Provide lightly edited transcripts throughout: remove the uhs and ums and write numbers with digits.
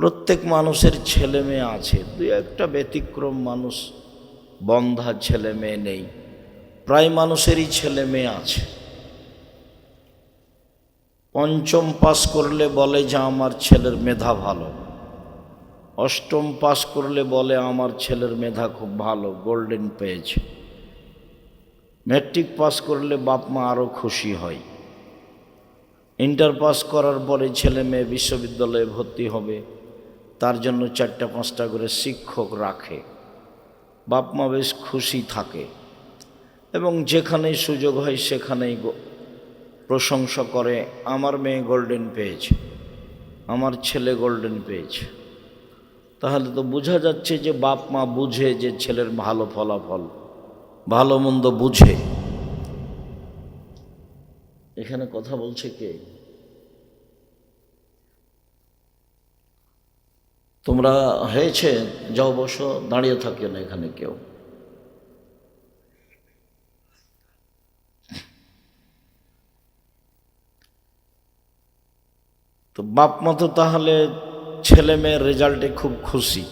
প্রত্যেক মানুষের ছেলে মেয়ে আছে, দুই একটা ব্যতিক্রম মানুষ বন্ধা ছেলে মেয়ে নেই, প্রায় মানুষেরই ছেলে মেয়ে আছে। পঞ্চম পাস করলে বলে যে আমার ছেলের মেধা ভালো, অষ্টম পাস করলে বলে আমার ছেলের মেধা খুব ভালো, গোল্ডেন পেয়েছে। ম্যাট্রিক পাস করলে বাপ মা আরও খুশি হয়। ইন্টার পাস করার পরে ছেলে মেয়ে বিশ্ববিদ্যালয়ে ভর্তি হবে, তার জন্য 4-5টা করে শিক্ষক রাখে, বাপ মা বেশ খুশি থাকে এবং যেখানেই সুযোগ হয় সেখানেই প্রশংসা করে, আমার মেয়ে গোল্ডেন পেয়েছে, আমার ছেলে গোল্ডেন পেয়েছে। তাহলে তো বোঝা যাচ্ছে যে বাপ মা বুঝে যে ছেলের ভালো ফলাফল, ভালো মন্দ বুঝে। এখানে কথা বলছে কে? তোমরা হয়েছে যাও বসো, দাঁড়িয়ে থাকে না এখানে কেউ। তো বাপ মা তো তাহলে ছেলে মেয়ের রেজাল্টে খুব খুশি।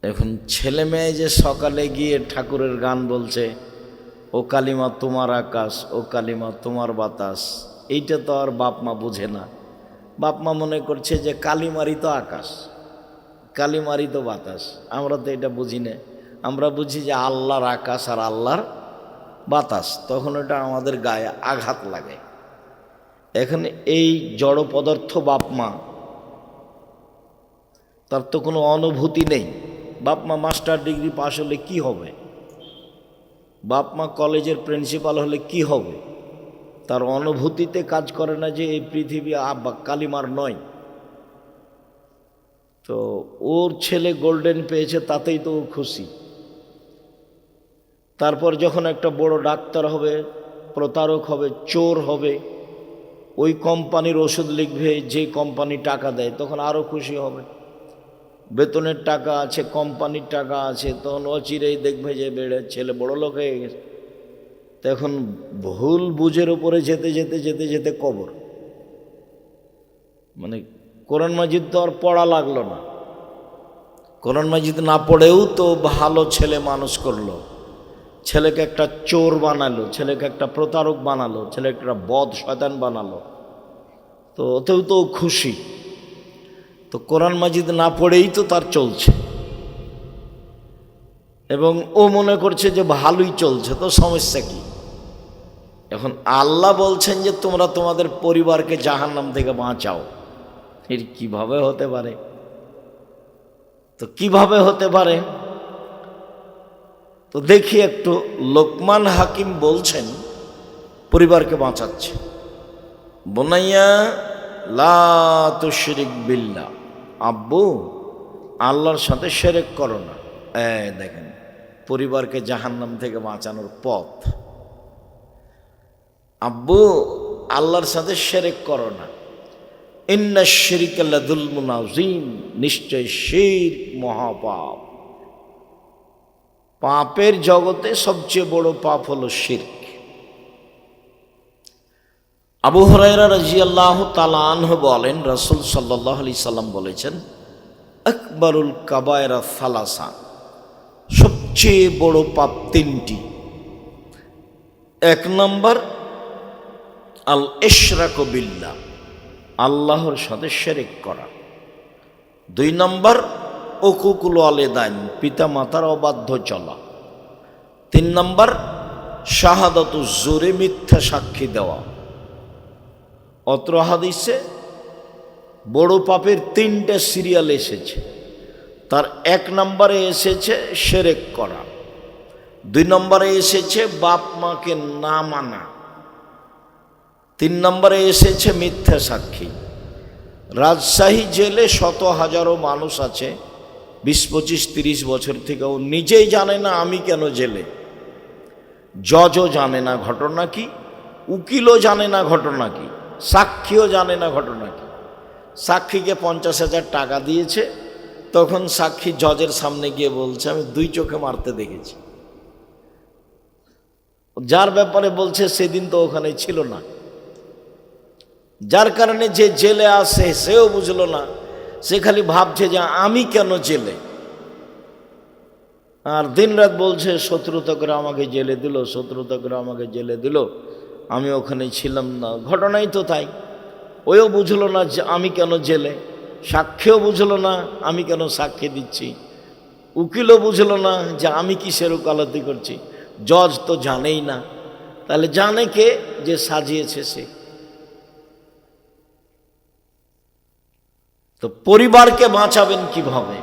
এখন ছেলে মেয়ে যে সকালে গিয়ে ঠাকুরের গান বলছে, ও কালিমা তোমার আকাশ, ও কালিমা তোমার বাতাস, এইটা তো আর বাপ মা বুঝে না। বাপ মা মনে করছে যে কালিমারই তো আকাশ, কালিমারই তো বাতাস। আমরা তো এটা বুঝি না, আমরা বুঝি যে আল্লাহর আকাশ আর আল্লাহর বাতাস, তখন ওটা আমাদের গায়ে আঘাত লাগে। এখানে এই জড় পদার্থ বাপ মা, তার তো কোনো অনুভূতি নেই। বাপ মা মাস্টার ডিগ্রি পাশ হলে কি হবে, বাপ মা কলেজের প্রিন্সিপাল হলে কি হবে, তার অনুভূতিতে কাজ করে না যে এই পৃথিবী কালিমার নয়। তো ওর ছেলে গোল্ডেন পেয়েছে তাতেই তো ও খুশি। তারপর যখন একটা বড় ডাক্তার হবে, প্রতারক হবে, চোর হবে, ওই কোম্পানির ওষুধ লিখবে যে কোম্পানি টাকা দেয়, তখন আরও খুশি হবে। বেতনের টাকা আছে, কোম্পানির টাকা আছে, তখন অচিরেই দেখবে যে ছেলে বড় লোক হয়ে গেছে। তখন ভুল বুঝের উপরে যেতে যেতে যেতে যেতে কবর। মানে কোরআন মাজিদ তো আর পড়া লাগলো না, কোরআন মাজিদ না পড়েও তো ভালো ছেলে মানুষ করলো, ছেলেকে একটা চোর বানালো, ছেলেকে একটা প্রতারক বানালো, ছেলেকে একটা বদ শয়তান বানালো, তো ওতেও তো খুশি। তো কোরআন মাজিদ না পড়েই তো তার চলছে এবং ও মনে করছে যে ভালোই চলছে, তো সমস্যা কি? এখন আল্লাহ বলছেন যে তোমরা তোমাদের পরিবারকে জাহান্নাম থেকে বাঁচাও, এর কিভাবে হতে পারে? তো কিভাবে হতে পারে? তো দেখি একটু, লোকমান হাকিম বলছেন পরিবারকে বাঁচাচ্ছে, বোনাইয়া লা তুশরিক বিল্লাহ, আব্বু আল্লাহর সাথে শিরক করো না। দেখেন পরিবারকে জাহান্নাম থেকে বাঁচানোর পথ, আব্বু আল্লাহর সাথে শিরক করো না। ইন্না শিরকা লাযুলমুন আযীম, নিশ্চয় শিরক মহাপাপ, পাপের জগতে সবচেয়ে বড় পাপ হলো শিরক। আবু হুরায়রা রাদিয়াল্লাহু তাআলা আনহু বলেন, রাসূল সাল্লাল্লাহু আলাইহি সাল্লাম বলেছেন, আকবারুল কাবায়রা সালাসা, সবচেয়ে বড় পাপ তিনটি। 1 নম্বর আল ইশরাকু বিল্লাহ, আল্লাহর সাথে শিরক করা। 2 নম্বর উকুকুল ওয়ালিদাইন, পিতা মাতার অবাধ্য চলা। 3 নম্বর শাহাদাতু জুরে, মিথ্যা সাক্ষী দেওয়া। অত্র হাদিসে বড় পাপের 3টে সিরিয়াল এসেছে। তার 1 নম্বরে এসেছে শিরক করা, 2 নম্বরে এসেছে বাপ মাকে না মানা, 3 নম্বরে এসেছে মিথ্যা সাক্ষী। রাজশাহী জেলে শত হাজারো মানুষ আছে, 20, 25, 30 বছর থেকে, ও নিজেই জানে না আমি কেন জেলে। জজও জানে না ঘটনা কি, উকিলও জানে না ঘটনা কি, সাক্ষীও জানে না ঘটনা কি। সাক্ষীকে 50,000 টাকা দিয়েছে, তখন সাক্ষী জজের সামনে গিয়ে বলছে আমি 2 চোখে মারতে দেখেছি। যার ব্যাপারে বলছে সেদিন তো ওখানে ছিল না, যার কারণে যে জেলে আসে সেও বুঝলো না সে খালি ভাবছে যে আমি কেন জেলে, আর দিনরাত বলছে শত্রুতা করে আমাকে জেলে দিল, শত্রুতা করে আমাকে জেলে দিল, আমি ওখানে ছিলাম না। ঘটনাই তো তাই। ওও বুঝলো না যে আমি কেন জেলে, সাক্ষীও বুঝলো না আমি কেন সাক্ষী দিচ্ছি, উকিলও বুঝলো না যে আমি কিসের ওকালতি করছি, জজ তো জানেই না। তাহলে জানে কে? যে সাজিয়েছে সে। তো পরিবারকে বাঁচাবেন কিভাবে?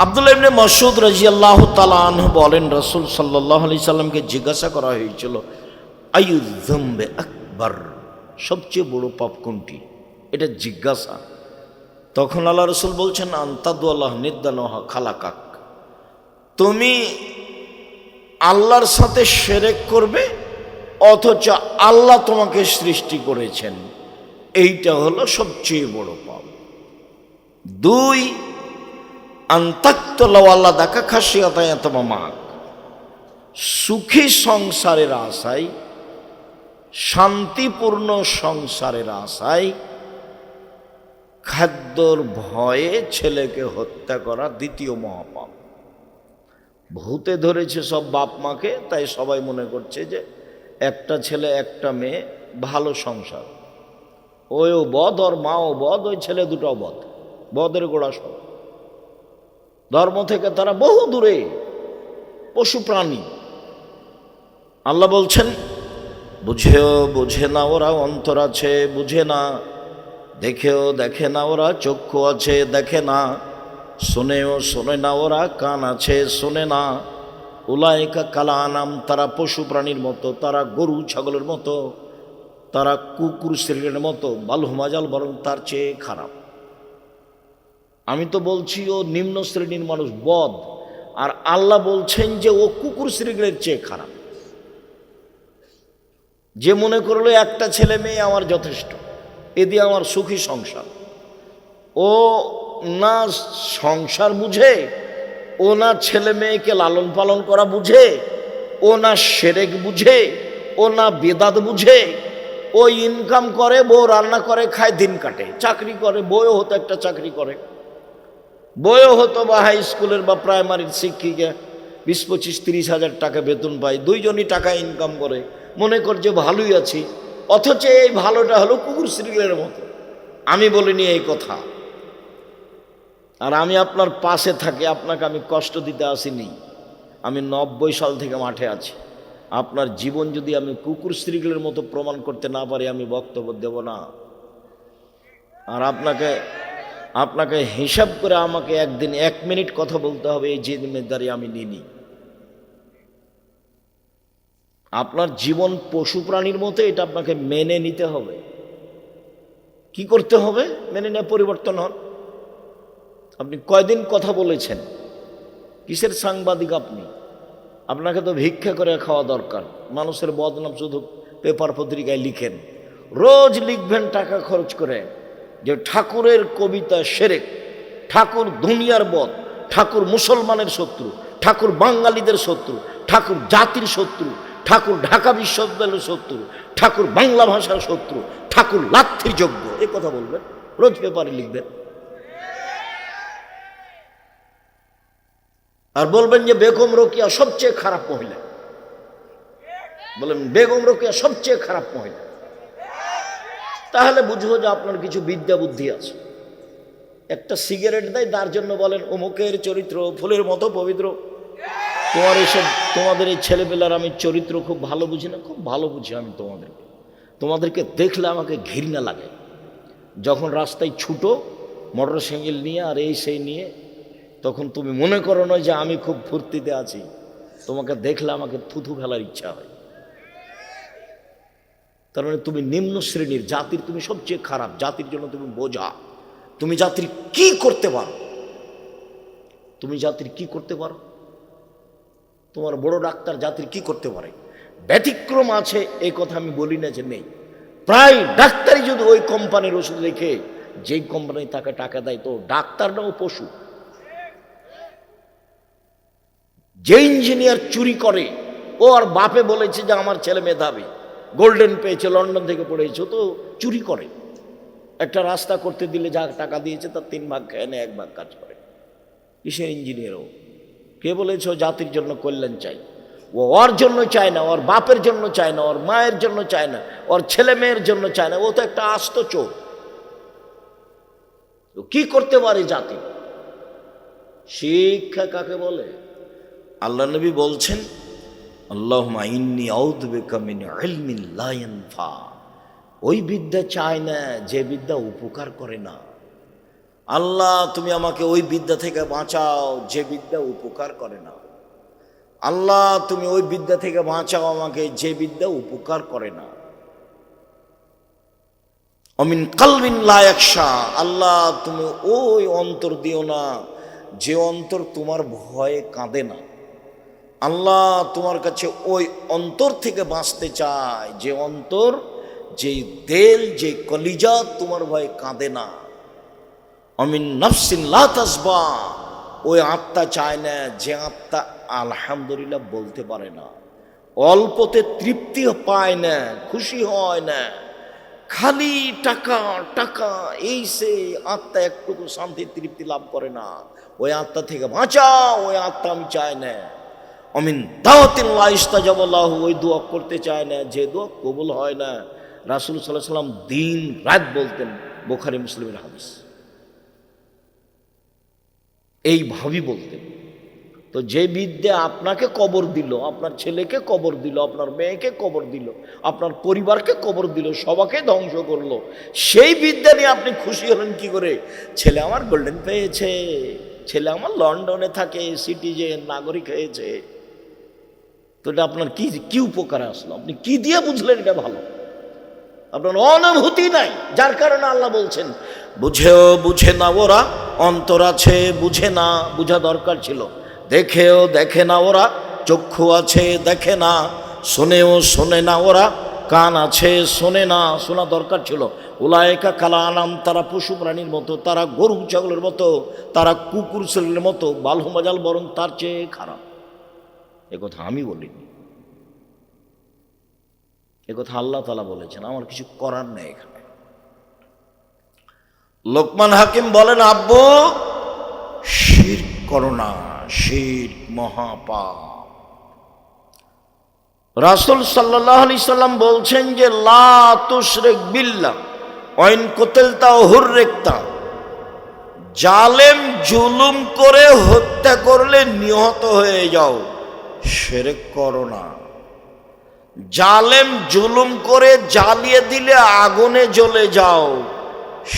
আব্দুল্লাহ ইবনে মাসউদ রাদিয়াল্লাহু তাআলা আনহু বলেন, রাসূল সাল্লাল্লাহু আলাইহি সাল্লামকে জিজ্ঞাসা করা হয়েছিল, আইয়ু যুমবে আকবার, সবচেয়ে বড় পাপ কোনটি? এটা জিজ্ঞাসা। তখন আল্লাহ রাসূল বলছেন, আনতাদুল্লাহ নিদ্দানহা খালাকাক, তুমি আল্লাহর সাথে শিরক করবে অথচ আল্লাহ তোমাকে সৃষ্টি করেছেন, এইটা হলো সবচেয়ে বড় পাপ। দুই, আন্তাক্তলাওয়াল্লা দেখা খাসিয়াতায় তোমামাক, সুখী সংসারের আশায়, শান্তিপূর্ণ সংসারের আশায় খাদ্যর ভয়ে ছেলেকে হত্যা করা দ্বিতীয় মহাপাপ। ভূতে ধরেছে সব বাপ মাকে, তাই সবাই মনে করছে যে একটা ছেলে একটা মেয়ে, ভালো সংসার, ওও বদ ওর মাও বদ, ওই ছেলে দুটাও বদ, বদের গোড়া সব। ধর্ম থেকে তারা বহু দূরে, পশু প্রাণী। আল্লাহ বলছেন, বুঝেও বুঝে না ওরা অন্তর আছে, বুঝে না, দেখেও দেখে না ওরা চক্ষু আছে, দেখে না, শোনেও শোনে না ওরা কান আছে, শোনে না। উলাইকা কালা আনাম, তারা পশু প্রাণীর মতো, তারা গরু ছাগলের মতো, তারা কুকুর শ্রেণীর মতো, বালহুমাজাল, বরং তার চেয়ে খারাপ। আমি তো বলছি ও নিম্ন শ্রেণীর মানুষ, বদ, আর আল্লাহ বলছেন যে ও কুকুর শ্রেণীর চেয়ে খারাপ। যে মনে করলো একটা ছেলে মেয়ে আমার যথেষ্ট, এ দিয়ে আমার সুখী সংসার, ও না সংসার বুঝে, ও না ছেলে মেয়েকে লালন পালন করা বুঝে, ও না শিরক বুঝে, ও না বেদাত বুঝে। ও ইনকাম করে, বউ রান্না করে খায়, দিন কাটে, চাকরি করে, বউও হতো একটা চাকরি করে, বউও হতো বা হাই স্কুলের বা প্রাইমারির শিক্ষিকা, 20-25-30 হাজার টাকা বেতন পায়, দুইজনই টাকা ইনকাম করে, মনে করছে ভালোই আছি। অথচ এই ভালোটা হলো কুকুর শ্রীলের মতো। আমি বলিনি এই কথা, আর আমি আপনার পাশে থাকি, আপনাকে আমি কষ্ট দিতে আসিনি। আমি 90 সাল থেকে মাঠে আছি। আপনার জীবন যদি আমি কুকুর শ্রীলের মতো প্রমাণ করতে না পারি, আমি বক্তব্য দেব না। আর আপনাকে হিসাব করে আমাকে একদিন 1 মিনিট কথা বলতে হবে, এই জিম্মেদারি আমি নিইনি। আপনার জীবন পশু প্রাণীর মতো, এটা আপনাকে মেনে নিতে হবে। কি করতে হবে? মেনে নিয়ে পরিবর্তন হন। আপনি কয়দিন কথা বলেছেন? কিসের সাংবাদিক আপনি? আপনাকে তো ভিক্ষা করে খাওয়া দরকার। মানুষের বদনাম শুধু পেপার পত্রিকায় লিখেন, রোজ লিখবেন টাকা খরচ করে যে ঠাকুরের কবিতা শিরক, ঠাকুর দুনিয়ার বদ, ঠাকুর মুসলমানের শত্রু, ঠাকুর বাঙালিদের শত্রু, ঠাকুর জাতির শত্রু, ঠাকুর ঢাকা বিশ্ববিদ্যালয়ের শত্রু, ঠাকুর বাংলা ভাষার শত্রু, ঠাকুর লাথির যোগ্য, এ কথা বলবেন, রোজ পেপারে লিখবেন। আর বলবেন যে বেগম রোকেয়া সবচেয়ে খারাপ মহিলা, বলেন বেগম রোকেয়া সবচেয়ে খারাপ মহিলা, তাহলে বুঝবো যে আপনার কিছু বিদ্যা বুদ্ধি আছে। একটা সিগারেট দেয়, তার জন্য বলেন অমুকের চরিত্র ফুলের মতো পবিত্র। তোমাদের এই ছেলেপেলার আমি চরিত্র খুব ভালো বুঝি না? খুব ভালো বুঝি আমি তোমাদেরকে দেখলে আমাকে ঘৃণা লাগে। যখন রাস্তায় ছুটো মোটর সাইকেল নিয়ে আর এই সেই নিয়ে, তখন তুমি মনে করো না যে আমি খুব ফুর্তিতে আছি, তোমাকে দেখলে আমাকে থুথু ফেলার ইচ্ছা হয়। তার মানে তুমি নিম্ন শ্রেণীর জাতির, তুমি সবচেয়ে খারাপ জাতির জন্য তুমি বোঝা। তুমি জাতির কি করতে পারো? তুমি জাতির কি করতে পারো? তোমার বড় ডাক্তার জাতির কি করতে পারে? ব্যতিক্রম আছে এই কথা আমি বলি না যে নেই। প্রায় ডাক্তারই যদি ওই কোম্পানির ওষুধ রেখে যেই কোম্পানি তাকে টাকা দেয়, তো ডাক্তারটাও পশু। যে ইঞ্জিনিয়ার চুরি করে, ও আর বাপে বলেছে যে আমার ছেলে মেধাবী, গোল্ডেন পেয়েছে, লন্ডন থেকে পড়েছে, তো চুরি করে। একটা রাস্তা করতে দিলে যা টাকা দিয়েছে তার 3 ভাগ খেয়ে নেয়, 1 ভাগ কাজ করে। কিসের ইঞ্জিনিয়ারও? কে বলেছ জাতির জন্য কল্যাণ চাই? ও ওর জন্য চায় না, ওর বাপের জন্য চায় না, ওর মায়ের জন্য চায় না, ওর ছেলে মেয়ের জন্য চায় না। ও তো একটা আস্ত চোর। কি করতে পারে জাতি? শিক্ষা কাকে বলে? আল্লাহ নবী বলছেন, আল্লাহুম্মা ইন্নী আউযু বিকা মিন ইলমিন লা ইয়ানফা। ওই বিদ্যা চায় না যে বিদ্যা উপকার করে না। আল্লাহ তুমি আমাকে ওই বিদ্যা থেকে বাঁচাও যে বিদ্যা উপকার করে না। আল্লাহ তুমি ওই বিদ্যা থেকে বাঁচাও আমাকে যে বিদ্যা উপকার করে না। অমিন কালবিন লা ইয়াখশা। আল্লাহ তুমি ওই অন্তর দিও না যে অন্তর তোমার ভয়ে কাঁদে না। আল্লাহ তোমার কাছে ওই অন্তর থেকে বাঁচতে চায় যে অন্তর, যেই দিল, যে কলিজা তোমার ভয়ে কাঁদে না। অমিন নাফসিন লা তাসবা। ওই আত্মা চায় না যে আত্মা আলহামদুলিল্লাহ বলতে পারে না, অল্পতে তৃপ্তি পায় না, খুশি হয় না, খালি টাকা টাকা, এই সে আত্মা একটুকু শান্তি তৃপ্তি লাভ করে না। ওই আত্মা থেকে বাঁচাও, ওই আত্মা আমি চাই না। অমিন দাওয়াতিন লা ইস্তাজাবা লাহু। ওই দোয়া করতে চায় না যে দোয়া কবুল হয় না। রাসূল সাল্লাল্লাহু আলাইহি ওয়াসাল্লাম দিন রাত বলতেন, বুখারী মুসলিমের হাদিস। এইভাবেই বলতেন। তো যে বিদ্যা আপনাকে কবর দিল, আপনার ছেলেকে কবর দিল, আপনার মেয়েকে কবর দিল, আপনার পরিবারকে কবর দিল, সবাইকে ধ্বংস করলো, সেই বিদ্যা নিয়ে আপনি খুশি হলেন কি করে? ছেলে আমার গোল্ডেন পেয়েছে, ছেলে আমার লন্ডনে থাকে, সিটিজেন নাগরিক হয়েছে। তো এটা আপনার কি কি উপকারে আসলো? আপনি কি দিয়ে বুঝলেন এটা ভালো? আপনার অনুভূতি নাই, যার কারণে আল্লাহ বলছেন বুঝেও বুঝে না ওরা, অন্তর আছে বুঝে না, বুঝা দরকার ছিল। দেখেও দেখে না ওরা, চক্ষু আছে দেখে না, শোনেও শোনে না ওরা, কান আছে শোনে না, শোনা দরকার ছিল। উলায়েকা কাল আনাম। তারা পশু প্রাণীর মতো, তারা গরু ছাগলের মতো, তারা কুকুর ছেলের মতো, বালহুমাজাল, বরং তার চেয়ে খারাপ। একথা আমি বলিনি, একথা আল্লাহ তাআলা বলেছেন। আমার কিছু করার নেই এখানে। লোকমান হাকিম বলেন, আব্বু শিরক করো না, শিরক মহাপাপ। রাসূল সাল্লাল্লাহু আলাইহি সাল্লাম বলছেন যে লা তুশরিক বিল্লাহ ওয়া ইন কুতিলতা হুররিকতা। জালেম জুলুম করে হত্যা করলে নিহত হয়ে যাও, শিরক করো না। জালেম জুলুম করে জ্বালিয়ে দিলে আগুনে জ্বলে যাও,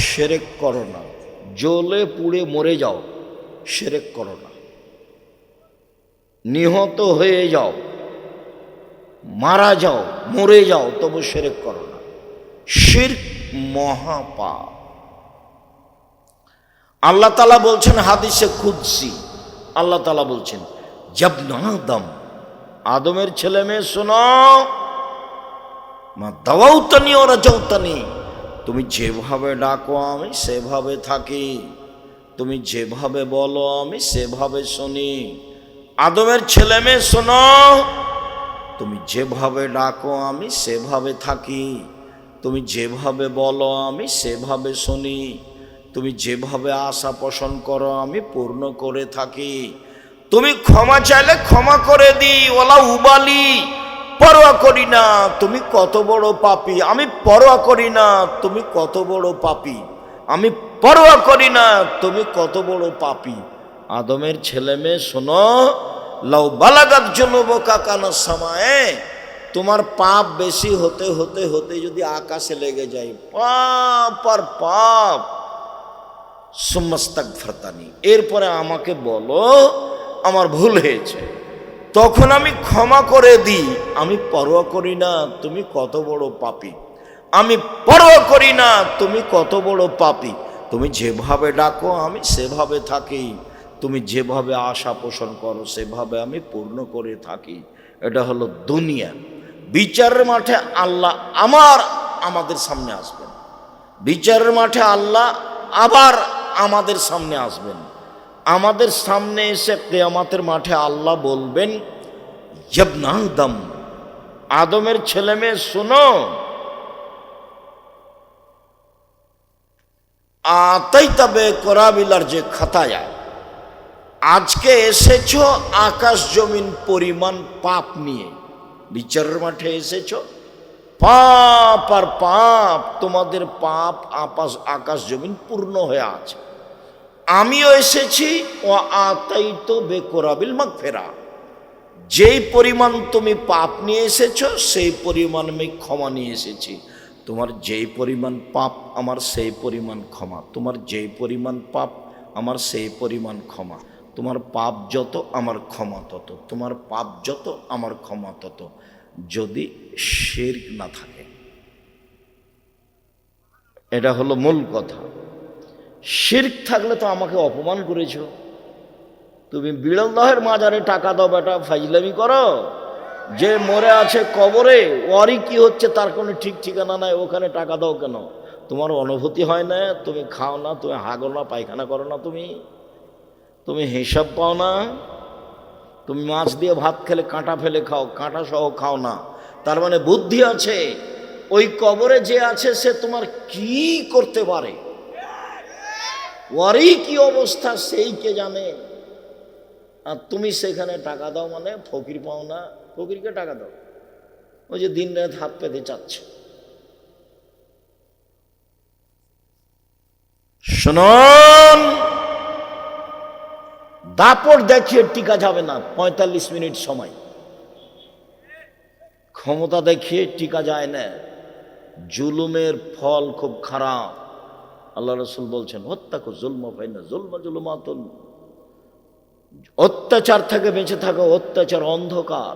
শিরক করো না। জ্বলে পুড়ে মরে যাও, শিরক করো না। নিহত হয়ে যাও, মারা যাও, মরে যাও, তবু শিরক করো না। শিরক মহাপাপ। আল্লাহ তাআলা বলছেন হাদিসে কুদসি, আল্লাহ তাআলা বলছেন জাবনা আদম, আদমের ছেলে মেয়ে শোনো, মা দাওয়াউতানি ওয়া রাজাউতানি। তুমি যেভাবে ডাকো আমি সেভাবে থাকি, তুমি যেভাবে বলো আমি সেভাবে শুনি। আদমের ছেলে মেয়ে শোনো, তুমি যেভাবে ডাকো আমি সেভাবে থাকি, তুমি যেভাবে বলো আমি সেভাবে শুনি, তুমি যেভাবে আশা পোষণ করো আমি পূর্ণ করে থাকি। তুমি ক্ষমা চাইলে ক্ষমা করে দিই, ওলা উবালি, পরোয়া করি না তুমি কত বড় পাপী, আমি পরোয়া করি না তুমি কত বড় পাপী, আমি পরোয়া করি না তুমি কত বড় পাপী। আদমের ছেলে মেয়ে শোনো, লাউ বালাগাত যুনুবুকা কানাস সামায়ে। তোমার পাপ বেশি হতে হতে হতে যদি আকাশে লেগে যায়, পাপ আর পাপ, সুম্মাস্তাগফিরতানি, এরপরে আমাকে বলো আমার ভুল হয়েছে, তখন আমি ক্ষমা করে দিই। আমি পরোয়া করি না তুমি কত বড় পাপী, আমি পরোয়া করি না তুমি কত বড় পাপী। তুমি যেভাবে ডাকো আমি সেভাবে থাকি, তুমি যেভাবে আশা পোষণ করো সেভাবে আমি পূর্ণ করে থাকি। এটা হলো দুনিয়া। বিচারের মাঠে আল্লাহ আমাদের সামনে আসবেন, বিচারের মাঠে আল্লাহ আবার আমাদের সামনে আসবেন। আমাদের সামনে এসে কিয়ামতের মাঠে আল্লাহ বলবেন, ইবনা আদম, আদমের ছেলে মেয়ে শোনো, আতাইতা বেকরাবিলার যে খাতায়া, আজকে এসেছো আকাশ জমিন পরিমাণ পাপ নিয়ে, বিচারের মাঠে এসেছো পাপ আর পাপ, তোমাদের পাপ আকাশ জমিন পূর্ণ হয়ে আছে। আমিও এসেছি ও আতাইতো বেকরাবিল মাগফিরা, যেই পরিমাণ তুমি পাপ নিয়ে এসেছো সেই পরিমাণ আমি ক্ষমা নিয়ে এসেছি। তোমার যেই পরিমাণ পাপ আমার সেই পরিমাণ ক্ষমা, তোমার যেই পরিমাণ পাপ আমার সেই পরিমাণ ক্ষমা। তোমার পাপ যত আমার ক্ষমা তত, তোমার পাপ যত আমার ক্ষমা তত, যদি শিরক না থাকে। এটা হলো মূল কথা। শিরক থাকলে তো আমাকে অপমান করেছো। তুমি বিড়ালদহের মাজারে টাকা দাও বেটা, ফাইজলামি করো। যে মরে আছে কবরে, ওরই কি হচ্ছে তার কোনো ঠিক ঠিকানা নাই, ওখানে টাকা দাও কেন? তোমার অনুভূতি হয় না? তুমি খাও না, তুমি হাগো না, পায়খানা করো না, তুমি হিসাব পাও না? তুমি মাছ দিয়ে ভাত খেলে কাঁটা ফেলে খাও, কাঁটা সহ খাও না, তার মানে বুদ্ধি আছে। ওই কবরে যে আছে সে তোমার কি করতে পারে, ওরই কি অবস্থা সেই কে জানে। আর তুমি সেখানে টাকা দাও মানে ফকির পাও না? ফকিরকে টাকা দাও, ওই যে দিন রাত হাত পেতে চাচ্ছে। শুনুন, দাপট দেখিয়ে টিকা যাবে না। 45 মিনিট সময়, ক্ষমতা দেখিয়ে টিকা যায় না। জুলুমের ফল খুব খারাপ। আল্লাহ রসুল বলছেন, হত্যাকে জুলম ফাইনা জুলমা জুলুমাতুন, অত্যাচার থেকে বেঁচে থাকো, অত্যাচার অন্ধকার।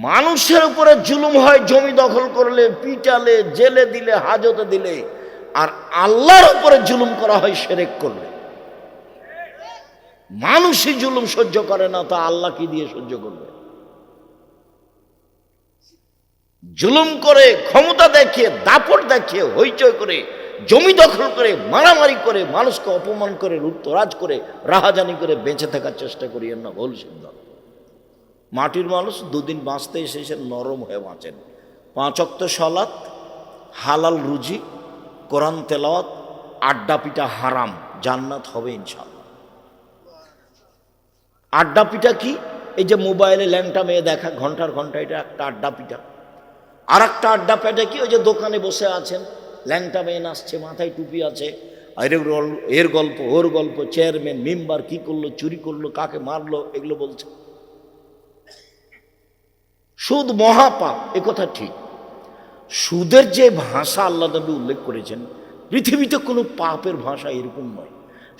মানুষের উপরে জুলুম হয় জমি দখল করলে, পিটালে, জেলে দিলে, হাজতে দিলে। আর আল্লাহর উপরে জুলুম করা হয় শিরক করলে। মানুষই জুলুম সহ্য করে না, তা আল্লাহ কি দিয়ে সহ্য করবে? জুলুম করে, ক্ষমতা দেখিয়ে, দাপট দেখিয়ে, হইচই করে, জমি দখল করে, মারামারি করে, মানুষকে অপমান করে, লুটতরাজ করে, রাহাজানি করে বেঁচে থাকার চেষ্টা করিয়েন না, ভুল সিদ্ধান্ত। মাটির মানুষ দুদিন বাঁচতে এসে নরম হয়ে বাঁচেন। 5 ওয়াক্ত সালাত, হালাল রুজি, কোরআন তেলাওয়াত, আড্ডা পিটা হারাম, জান্নাত হবে ইনশাআল্লাহ। আড্ডা পিটা কি? এই যে মোবাইলে ল্যাংটা মেয়ে দেখা ঘন্টার ঘন্টা, এটা একটা আড্ডা পিটা। আর একটা আড্ডা পেটে কি? ওই যে দোকানে বসে আছেন, ল্যাংটা মেয়ে নাচছে, মাথায় টুপি আছে, এর গল্প ওর গল্প, চেয়ারম্যান মেম্বার কি করলো, চুরি করলো, কাকে মারলো, এগুলো বলছে। সুদ মহাপাপ, এ কথা ঠিক। সুদের যে ভাষা আল্লাহ নবী উল্লেখ করেছেন, পৃথিবীতে কোনো পাপের ভাষা এরকম নয়।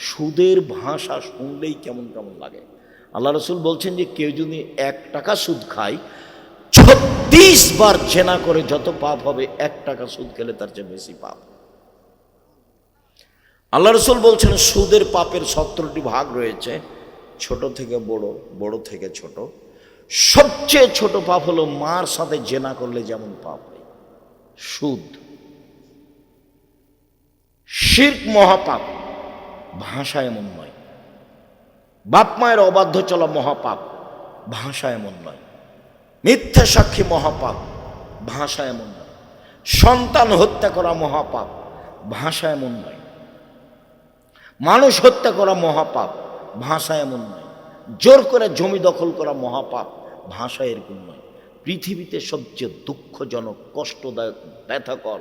সুদের ভাষা শুনলেই কেমন কেমন লাগে। আল্লাহ রসুল বলছেন যে কেউ যদি 1 টাকা সুদ খায়, 36 বার জেনা করে যত পাপ হবে, 1 টাকা সুদ খেলে তার চেয়ে বেশি পাপ। আল্লাহ রসুল বলছেন সুদের পাপের 17টি ভাগ রয়েছে, ছোট থেকে বড়, বড় থেকে ছোট। সবচেয়ে ছোট পাপ হলো মার সাথে জেনা করলে যেমন পাপ হয়, সুদ। শিরক মহাপাপ, ভাষা এমন নয়। বাপ মায়ের অবাধ্য চলা মহাপাপ, ভাষা এমন নয়। মিথ্যা সাক্ষী মহাপাপ, ভাষা এমন নয়। সন্তান হত্যা করা মহাপাপ, ভাষা এমন নয়। মানুষ হত্যা করা মহাপাপ, ভাষা এমন নয়। জোর করে জমি দখল করা মহাপাপ, ভাষা এরকম নয়। পৃথিবীতে সবচেয়ে দুঃখজনক, কষ্টদায়ক, ব্যথাকর,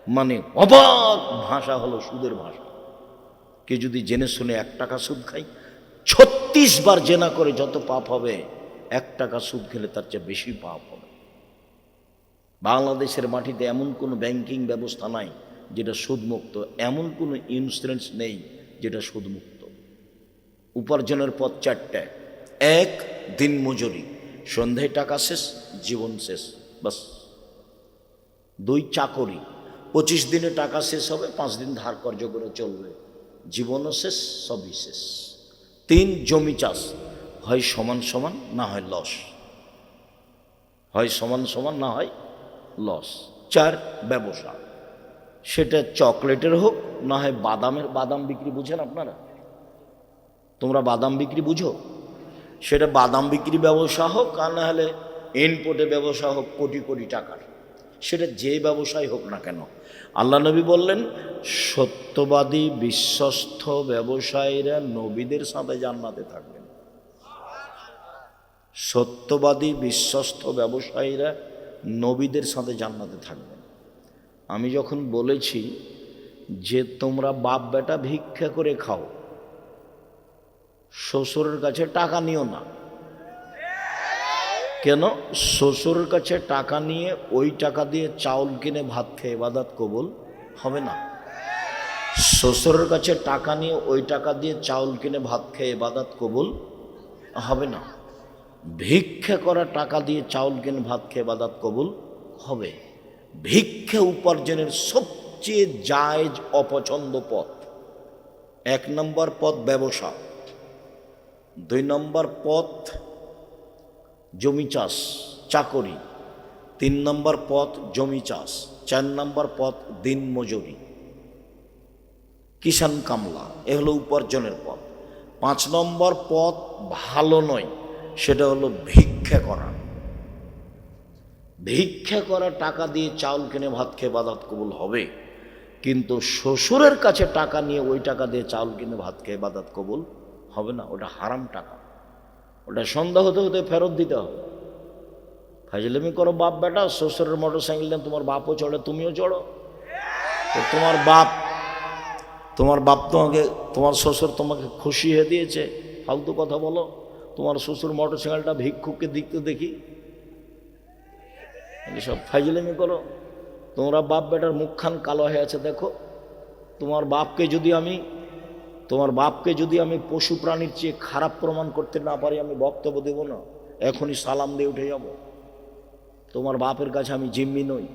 মানে অবাক ভাষা হলো সুদের ভাষা। কে যদি জেনে শুনে 1 টাকা সুদ খায়, 36 বার জেনা করে যত পাপ হবে, 1 টাকা সুদ খেলে তার চেয়ে বেশি পাপ হবে। বাংলাদেশের মাটিতে এমন কোনো ব্যাংকিং ব্যবস্থা নাই যেটা সুদমুক্ত, এমন কোনো ইন্স্যুরেন্স নেই যেটা সুদমুক্ত। উপার্জনের পথ 4টা। 1, দিন মজুরি, সন্ধ্যায় টাকা শেষ, জীবন শেষ, বাস। 2, চাকরি, 25 দিনে টাকা শেষ হবে, 5 দিন ধার কর্য করে চলবে, জীবনও শেষ, সবই শেষ। 3, জমি চাষ, হয় সমান সমান না হয় লস, হয় সমান সমান না হয় লস। 4, ব্যবসা, সেটা চকলেটের হোক না হয় বাদামের, বাদাম বিক্রি বুঝেন আপনারা? তোমরা বাদাম বিক্রি বুঝো? সেটা বাদাম বিক্রি ব্যবসা হোক আর না হলে ইনপোর্টে ব্যবসা হোক কোটি কোটি টাকার, সেটা যে ব্যবসায় হোক না কেন, আল্লাহ নবী বললেন সত্যবাদী বিশ্বস্ত ব্যবসায়ীরা নবীদের সাথে জান্নাতে থাকবেন। সত্যবাদী বিশ্বস্ত ব্যবসায়ীরা নবীদের সাথে জান্নাতে থাকবেন। আমি যখন বলেছি যে তোমরা বাপ বেটা ভিক্ষা করে খাও, শ্বশুরের কাছে টাকা নিও না। কেন? শ্বশুরের কাছে টাকা নিয়ে ওই টাকা দিয়ে চাউল কিনে ভাত খেয়ে ইবাদত কবুল হবে না। শ্বশুরের কাছে টাকা নিয়ে ওই টাকা দিয়ে চাউল কিনে ভাত খেয়ে ইবাদত কবুল হবে না। ভিক্ষা করা টাকা দিয়ে চাউল কিনে ভাত খেয়ে ইবাদত কবুল হবে। ভিক্ষা উপার্জনের সবচেয়ে জায়েজ অপছন্দ পথ। 1 নম্বর পথ ব্যবসা, 2 নম্বর পথ জমি চাষ চাকরি, 3 নম্বর পথ জমি চাষ, 4 নম্বর পথ দিন মজুরি কিষান কামলা, এ হলো উপার্জনের পথ। 5 নম্বর পথ ভালো নয়, সেটা হলো ভিক্ষা করা। ভিক্ষা করা টাকা দিয়ে চাউল কিনে ভাত খেয়ে ইবাদত কবুল হবে, কিন্তু শ্বশুরের কাছে টাকা নিয়ে ওই টাকা দিয়ে চাউল কিনে ভাত খেয়ে ইবাদত কবুল হবে না। ওটা হারাম টাকা, ওটা সন্ধ্যা হতে হতে ফেরত দিতে হবে। ফাজলামি করো বাপ বেটা, শ্বশুরের মোটর সাইকেল নিয়ে তোমার বাপও চড়ে, তুমিও চড়ো। তো তোমার বাপ তোমাকে, তোমার শ্বশুর তোমাকে খুশি হয়ে দিয়েছে, ফালতু কথা বলো। তোমার শ্বশুর মোটর সাইকেলটা ভিক্ষুককে দিতে দেখি, সব ফাজলামি করো। তোমরা বাপ বেটার মুখখান কালো হয়ে আছে, দেখো। তোমার বাপকে যদি আমি পশু প্রাণীর চেয়ে খারাপ প্রমাণ করতে না পারি, আমি বক্তব্য দেব না, এখনই সালাম দিয়ে উঠে যাব। তোমার বাপের কাছে আমি জিম্মি নই।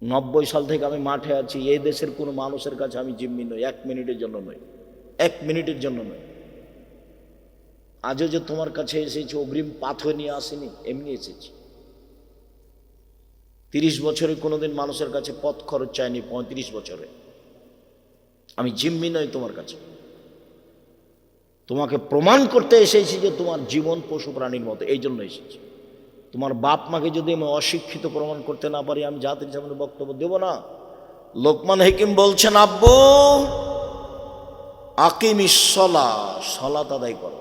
90 সাল থেকে আমি মাঠে আছি, এই দেশের কোনো মানুষের কাছে আমি জিম্মি নই, 1 মিনিটের জন্য নই, 1 মিনিটের জন্য নই। আজও যে তোমার কাছে এসেছি অগ্রিম পাথর নিয়ে আসিনি, এমনি এসেছি। 30 বছরে কোনোদিন মানুষের কাছে পথ খরচ চাইনি, 35 বছরে। আমি জিম্মি নই তোমার কাছে। তোমাকে প্রমাণ করতে এসেছি যে তোমার জীবন পশু প্রাণীর মতো, এই জন্য এসেছি। তোমার বাপ মাকে যদি আমি অশিক্ষিত প্রমাণ করতে না পারি, আমি জাতির সামনে বক্তব্য দেব না। লোকমান হাকিম বলছেন, আব্বু আকিমিস সালাত আদায় করো।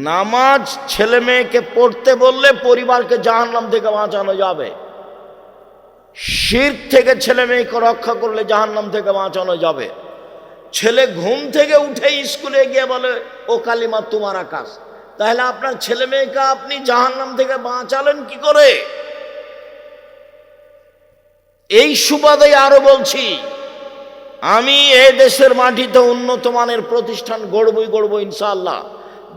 নামাজ ছেলে মেয়েকে পড়তে বললে পরিবারকে জাহান্নাম থেকে বাঁচানো যাবে। শিরক থেকে ছেলে মেয়েকে রক্ষা করলে জাহান্নাম থেকে বাঁচানো যাবে। ছেলে ঘুম থেকে উঠে স্কুলে গিয়ে বলে ও কালিমা তোমার আকাশ, তাহলে আপনার ছেলে মেয়েকে আপনি জাহান্নাম থেকে বাঁচালেন কি করে? এই সুবাদে আরো বলছি, আমি এই দেশের মাটিতে উন্নত মানের প্রতিষ্ঠান গড়বই ইনশাআল্লাহ,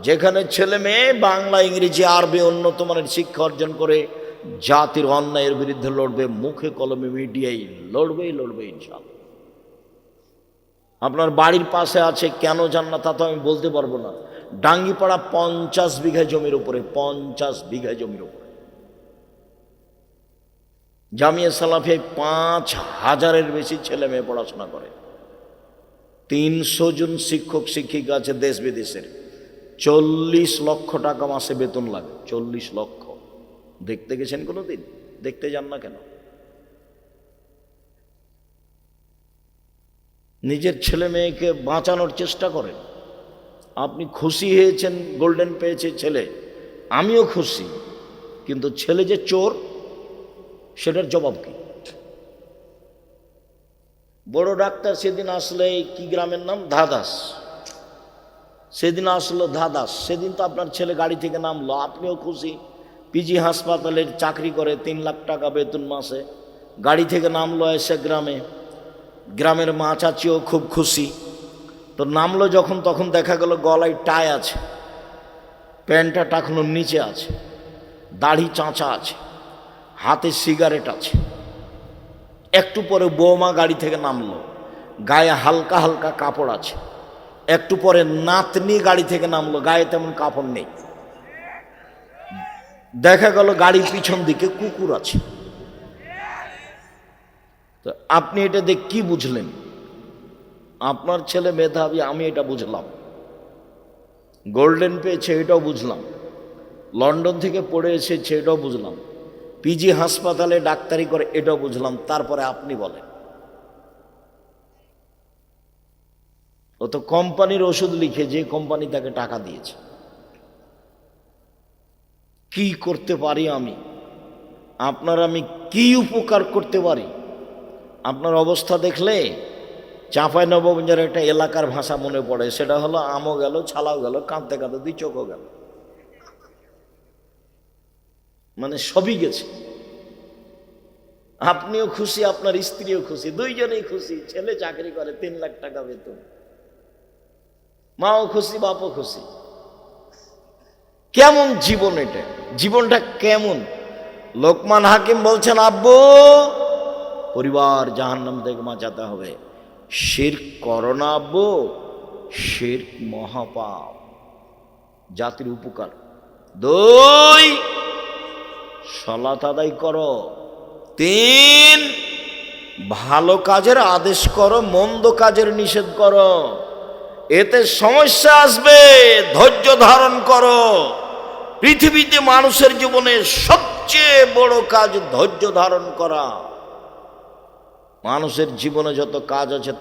যেখানে ছেলে মেয়ে বাংলা ইংরেজি আরবি উন্নত মানের শিক্ষা অর্জন করে জাতির অন্যায়ের বিরুদ্ধে লড়বে, মুখে কলমে মিডিয়ায় লড়বে ইনশাআল্লাহ। আপনার বাড়ির পাশে আছে, কেন জান না তা তো আমি বলতে পারবো না। ডাঙ্গিপাড়া 50 বিঘা জমির উপরে, 50 বিঘা জমির উপরে জামিয়া সালাফিয়ায় 5000-এর বেশি ছেলে মেয়ে পড়াশোনা করে। 300 জন শিক্ষক শিক্ষিকা আছে দেশ বিদেশের। 40 লক্ষ টাকা মাসে বেতন লাগে, 40 লক্ষ। দেখতে গেছেন কোনোদিন? দেখতে যান না কেন? নিজের ছেলে মেয়েকে বাঁচানোর চেষ্টা করেন। আপনি খুশি হয়েছেন, গোল্ডেন পেয়েছে ছেলে, আমিও খুশি, কিন্তু ছেলে যে চোর সেটার জবাব কি? বড় ডাক্তার সেদিন আসলে, কি গ্রামের নাম, ধাদাস, সেদিন আসলো ধাদাস। সেদিন তো আপনার ছেলে গাড়ি থেকে নামলো, আপনিও খুশি। পিজি হাসপাতালের চাকরি করে, 3 লাখ টাকা বেতন মাসে, গাড়ি থেকে নামলো, এসে গ্রামের মা চাচিও খুব খুশি। তো নামলো যখন, তখন দেখা গেল গলায় টাই আছে, প্যান্টটা টাকানোর নিচে আছে, দাড়ি চাঁচা আছে, হাতে সিগারেট আছে। একটু পরে বৌমা গাড়ি থেকে নামলো, গায়ে হালকা হালকা কাপড় আছে। একটু পরে নাতনি গাড়ি থেকে নামলো, গায়ে তেমন কাপড় নেই। দেখা গেল গাড়ির পিছন দিকে কুকুর আছে। তো আপনি এটা দেখ কি বুঝলেন? আপনার ছেলে মেধাবী, আমি এটা বুঝলাম। গোল্ডেন পেয়েছে, এটাও বুঝলাম। লন্ডন থেকে পড়ে এসেছে, এটাও বুঝলাম। পিজি হাসপাতালে ডাক্তারি করে, এটাও বুঝলাম। তারপরে আপনি বলেন ও তো কোম্পানির ওষুধ লিখে, যে কোম্পানি তাকে টাকা দিয়েছে। কি করতে পারি আমি, আমি কি উপকার করতে পারি? আপনার অবস্থা দেখলে চাঁপাইনবাবগঞ্জের একটা এলাকার ভাষা মনে পড়ে, সেটা হলো আমও গেল, ছালাও গেল, কাঁদতে কাঁদতে দুই চোখও গেল, মানে সবই গেছে। আপনিও খুশি, আপনার স্ত্রীও খুশি, দুইজনেই খুশি। ছেলে চাকরি করে 3 লাখ টাকা বেতন, মাও খুশি, বাপও খুশি। কেমন জীবন এটা? জীবনটা কেমন? লোকমান হাকিম বলছেন, আব্বু পরিবার জাহান্নাম থেকে বাঁচাতে হবে, শিরক করো না আব্বু, শিরক মহাপাপ, জাতির উপকার। 2 সালাত আদায় করো। 3 ভালো কাজের আদেশ করো, মন্দ কাজের নিষেধ করো। এতে সমস্যা আসবে, ধৈর্য ধারণ করো। পৃথিবীতে মানুষের জীবনে সবচেয়ে বড় কাজ ধৈর্য ধারণ করা। মানুষের জীবনে যত কাজ আছে